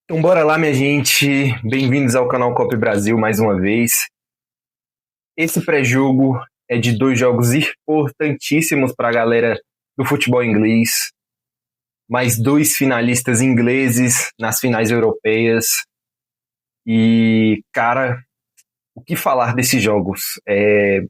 Então bora lá, minha gente. Bem-vindos ao canal Copa Brasil mais uma vez. Esse pré-jogo é de dois jogos importantíssimos para a galera do futebol inglês. Mais dois finalistas ingleses nas finais europeias. E, cara, o que falar desses jogos? É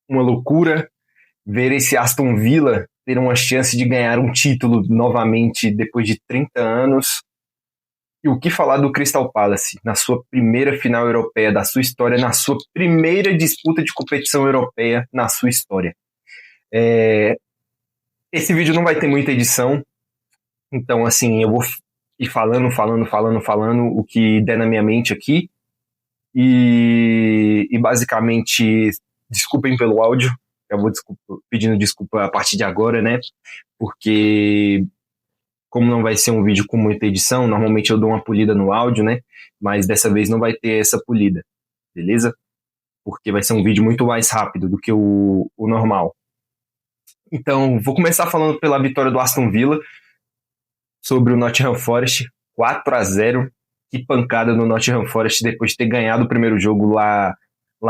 uma loucura ver esse Aston Villa ter uma chance de ganhar um título novamente depois de 30 anos. E o que falar do Crystal Palace na sua primeira final europeia da sua história, na sua primeira disputa de competição europeia na sua história? Esse vídeo não vai ter muita edição, então assim, eu vou ir falando o que der na minha mente aqui. E basicamente, desculpem pelo áudio, eu vou pedindo desculpa a partir de agora, né? Porque como não vai ser um vídeo com muita edição, normalmente eu dou uma polida no áudio, né? Mas dessa vez não vai ter essa polida, beleza? Porque vai ser um vídeo muito mais rápido do que o normal. Então, vou começar falando pela vitória do Aston Villa sobre o Nottingham Forest, 4-0. Que pancada no Nottingham Forest depois de ter ganhado o primeiro jogo lá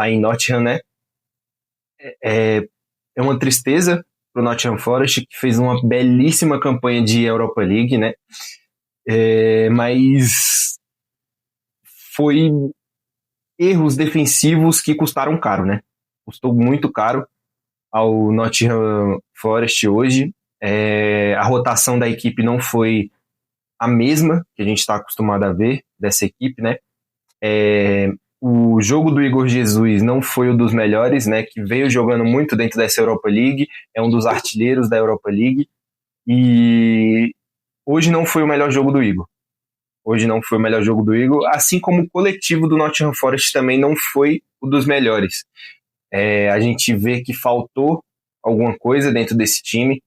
em Nottingham, né? É uma tristeza pro Nottingham Forest, que fez uma belíssima campanha de Europa League, né? Mas foi erros defensivos que custaram caro, né? Custou muito caro ao Nottingham Forest hoje. A rotação da equipe não foi a mesma que a gente está acostumado a ver dessa equipe, né? O jogo do Igor Jesus não foi o dos melhores, né? Que veio jogando muito dentro dessa Europa League, é um dos artilheiros da Europa League, e hoje não foi o melhor jogo do Igor. Hoje não foi o melhor jogo do Igor, assim como o coletivo do Nottingham Forest também não foi o dos melhores. A gente vê que faltou alguma coisa dentro desse time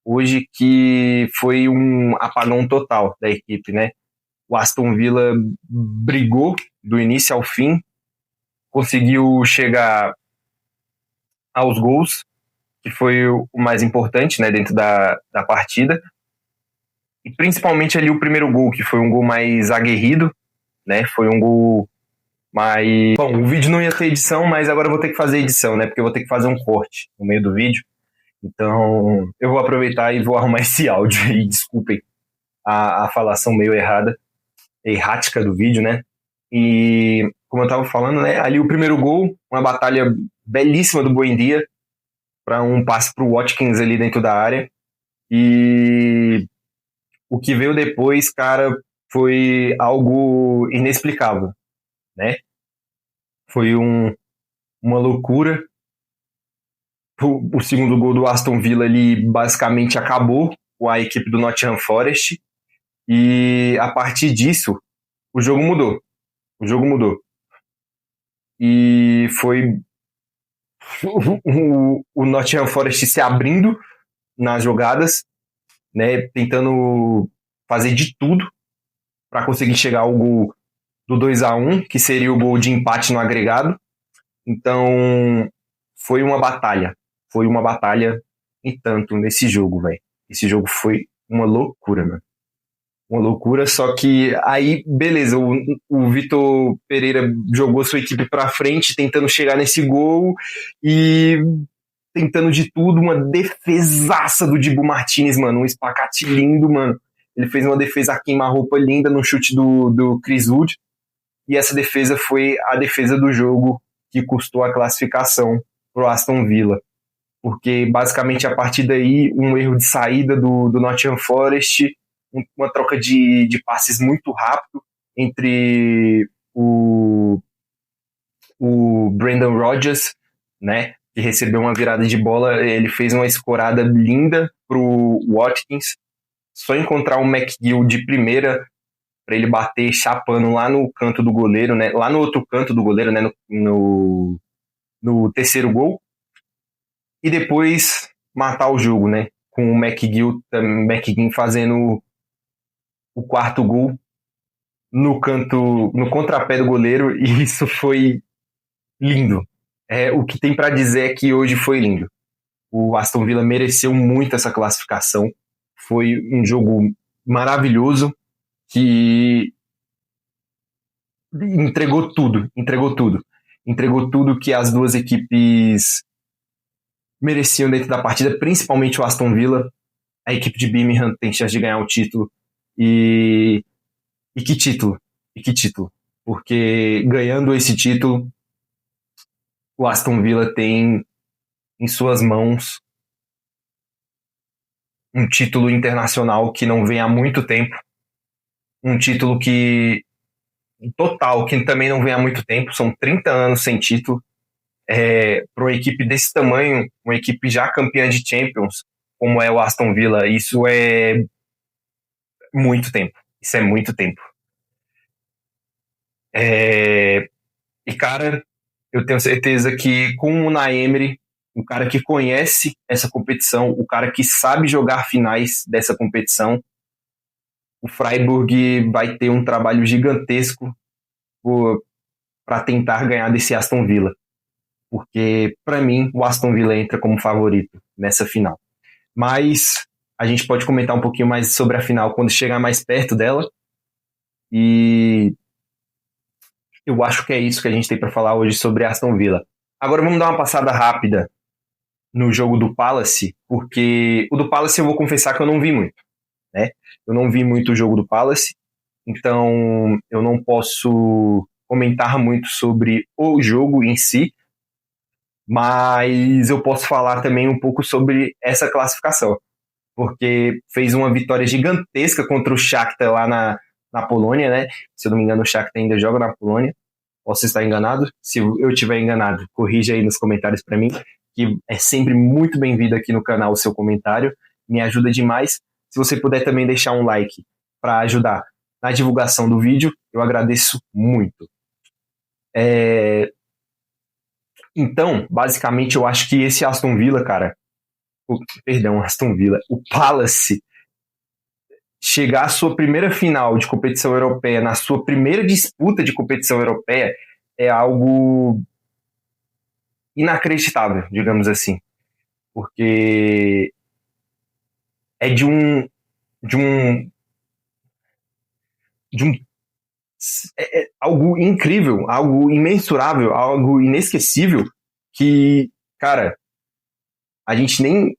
hoje, que foi um apagão total da equipe, né? O Aston Villa brigou do início ao fim, conseguiu chegar aos gols, que foi o mais importante, né, dentro da partida, e principalmente ali o primeiro gol, que foi um gol mais aguerrido, né? Foi um gol mais... Bom, o vídeo não ia ter edição, mas agora eu vou ter que fazer edição, né? Porque eu vou ter que fazer um corte no meio do vídeo. Então, eu vou aproveitar e vou arrumar esse áudio aí. Desculpem a falação meio errática do vídeo, né? E, como eu tava falando, né? Ali o primeiro gol, uma batalha belíssima do Buendia para um passe pro Watkins ali dentro da área. E o que veio depois, cara, foi algo inexplicável, né? Foi uma loucura. O segundo gol do Aston Villa ali basicamente acabou com a equipe do Nottingham Forest, e a partir disso o jogo mudou. O jogo mudou. E foi o Nottingham Forest se abrindo nas jogadas, né, tentando fazer de tudo para conseguir chegar ao gol do 2-1, que seria o gol de empate no agregado. Então, foi uma batalha. Foi uma batalha e tanto nesse jogo, velho. Esse jogo foi uma loucura, mano. Uma loucura, só que aí, beleza, o Vitor Pereira jogou sua equipe pra frente, tentando chegar nesse gol e tentando de tudo, uma defesaça do Dibu Martinez, mano, um espacate lindo, mano. Ele fez uma defesa a queima-roupa linda no chute do Chris Wood, e essa defesa foi a defesa do jogo que custou a classificação pro Aston Villa, porque basicamente a partir daí um erro de saída do Nottingham Forest, uma troca de passes muito rápido entre o Brendan Rodgers, né, que recebeu uma virada de bola, ele fez uma escorada linda pro Watkins, só encontrar o McGill de primeira para ele bater chapando lá no canto do goleiro, né, lá no outro canto do goleiro, né, no terceiro gol, e depois matar o jogo, né, com o McGill fazendo o quarto gol no canto, no contrapé do goleiro, e isso foi lindo. O que tem para dizer é que hoje foi lindo. O Aston Villa mereceu muito essa classificação. Foi um jogo maravilhoso. que entregou tudo, entregou tudo que as duas equipes mereciam dentro da partida, principalmente o Aston Villa. A equipe de Birmingham tem chance de ganhar o título. E que título? E que título? Porque ganhando esse título, o Aston Villa tem em suas mãos um título internacional que não vem há muito tempo. Um título que total, que também não vem há muito tempo. São 30 anos sem título. Para uma equipe desse tamanho, uma equipe já campeã de Champions, como é o Aston Villa, isso é muito tempo. Isso é muito tempo. E, cara, eu tenho certeza que com o Unai Emery, o cara que conhece essa competição, o cara que sabe jogar finais dessa competição, o Freiburg vai ter um trabalho gigantesco para tentar ganhar desse Aston Villa. Porque, para mim, o Aston Villa entra como favorito nessa final. Mas a gente pode comentar um pouquinho mais sobre a final quando chegar mais perto dela. E eu acho que é isso que a gente tem para falar hoje sobre Aston Villa. Agora vamos dar uma passada rápida no jogo do Palace, porque o do Palace eu vou confessar que eu não vi muito, né? Eu não vi muito o jogo do Palace, então eu não posso comentar muito sobre o jogo em si, mas eu posso falar também um pouco sobre essa classificação, porque fez uma vitória gigantesca contra o Shakhtar lá na Polônia, né? Se eu não me engano, o Shakhtar ainda joga na Polônia. Posso estar enganado? Se eu estiver enganado, corrija aí nos comentários para mim, que é sempre muito bem-vindo aqui no canal o seu comentário, me ajuda demais. Se você puder também deixar um like para ajudar na divulgação do vídeo, eu agradeço muito. Então, basicamente, eu acho que esse Aston Villa, cara, Aston Villa, o Palace, chegar à sua primeira final de competição europeia, na sua primeira disputa de competição europeia, é algo inacreditável, digamos assim. Porque é de um, de um algo incrível, algo imensurável, algo inesquecível que, cara, a gente nem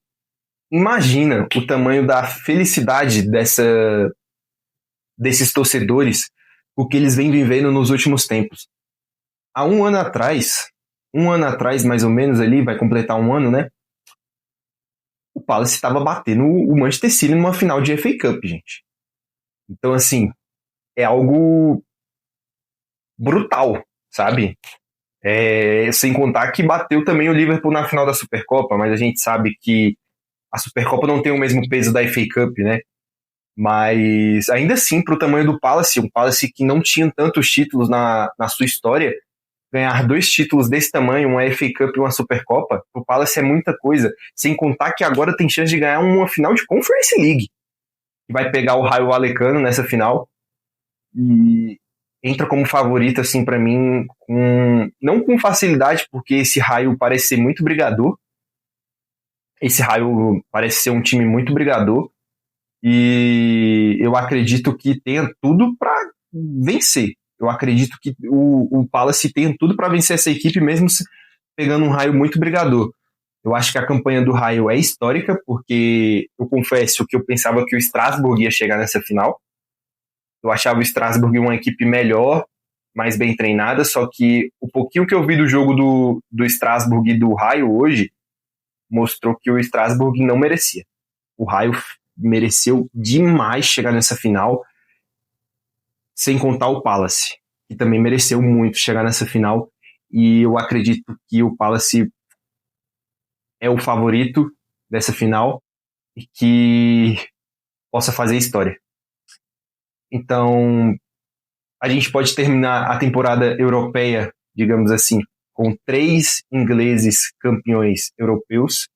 imagina o tamanho da felicidade desses torcedores, o que eles vêm vivendo nos últimos tempos. Há um ano atrás mais ou menos ali, vai completar um ano, né? O Palace estava batendo o Manchester City numa final de FA Cup, gente. Então, assim, é algo brutal, sabe? Sem contar que bateu também o Liverpool na final da Supercopa, mas a gente sabe que a Supercopa não tem o mesmo peso da FA Cup, né? Mas ainda assim, para o tamanho do Palace, um Palace que não tinha tantos títulos na sua história, ganhar 2 títulos desse tamanho, uma FA Cup e uma Supercopa, o Palace é muita coisa. Sem contar que agora tem chance de ganhar uma final de Conference League, que vai pegar o Rayo Vallecano nessa final. E entra como favorito, assim, para mim, não com facilidade, porque esse Rayo parece ser muito brigador. Esse Rayo parece ser um time muito brigador. E eu acredito que tenha tudo para vencer. Eu acredito que o Palace tenha tudo para vencer essa equipe, mesmo pegando um Raio muito brigador. Eu acho que a campanha do Raio é histórica, porque eu confesso que eu pensava que o Strasbourg ia chegar nessa final. Eu achava o Strasbourg uma equipe melhor, mais bem treinada, só que o pouquinho que eu vi do jogo do Strasbourg e do Raio hoje mostrou que o Strasbourg não merecia. O Raio mereceu demais chegar nessa final, sem contar o Palace, que também mereceu muito chegar nessa final, e eu acredito que o Palace é o favorito dessa final e que possa fazer história. Então, a gente pode terminar a temporada europeia, digamos assim, com 3 ingleses campeões europeus,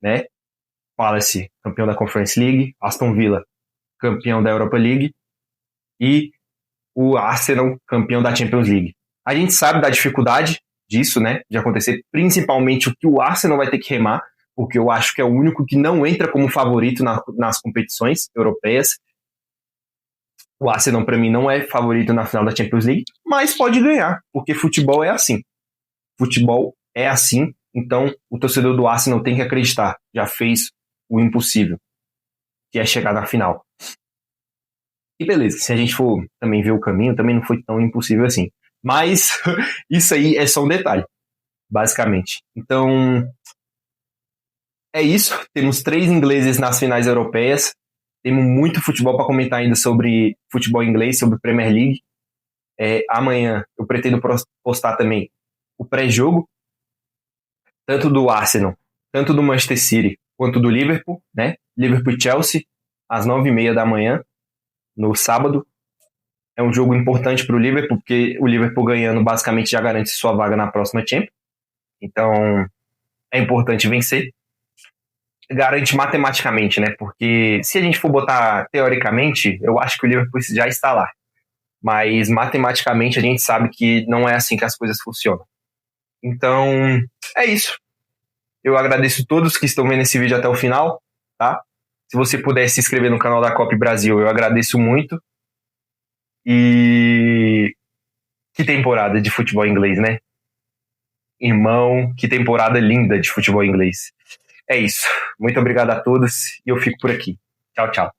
né? Palace, campeão da Conference League, Aston Villa, campeão da Europa League, e o Arsenal, campeão da Champions League. A gente sabe da dificuldade disso, né, de acontecer, principalmente o que o Arsenal vai ter que remar, porque eu acho que é o único que não entra como favorito nas competições europeias. O Arsenal, para mim, não é favorito na final da Champions League, mas pode ganhar, porque futebol é assim. Futebol é assim, então o torcedor do Arsenal tem que acreditar. Já fez o impossível, que é chegar na final. E beleza, se a gente for também ver o caminho, também não foi tão impossível assim. Mas isso aí é só um detalhe, basicamente. Então, é isso. Temos 3 ingleses nas finais europeias. Temos muito futebol para comentar ainda sobre futebol inglês, sobre Premier League. Amanhã eu pretendo postar também o pré-jogo, tanto do Arsenal, tanto do Manchester City, quanto do Liverpool, né? Liverpool e Chelsea, às 9h30 da manhã, no sábado. É um jogo importante para o Liverpool, porque o Liverpool ganhando basicamente já garante sua vaga na próxima Champions. Então, é importante vencer. Garante matematicamente, né? Porque se a gente for botar teoricamente, eu acho que o Liverpool já está lá. Mas matematicamente a gente sabe que não é assim que as coisas funcionam. Então, é isso. Eu agradeço a todos que estão vendo esse vídeo até o final, tá? Se você puder se inscrever no canal da Copa Brasil, eu agradeço muito. E que temporada de futebol inglês, né? Irmão, que temporada linda de futebol inglês. É isso. Muito obrigado a todos e eu fico por aqui. Tchau, tchau.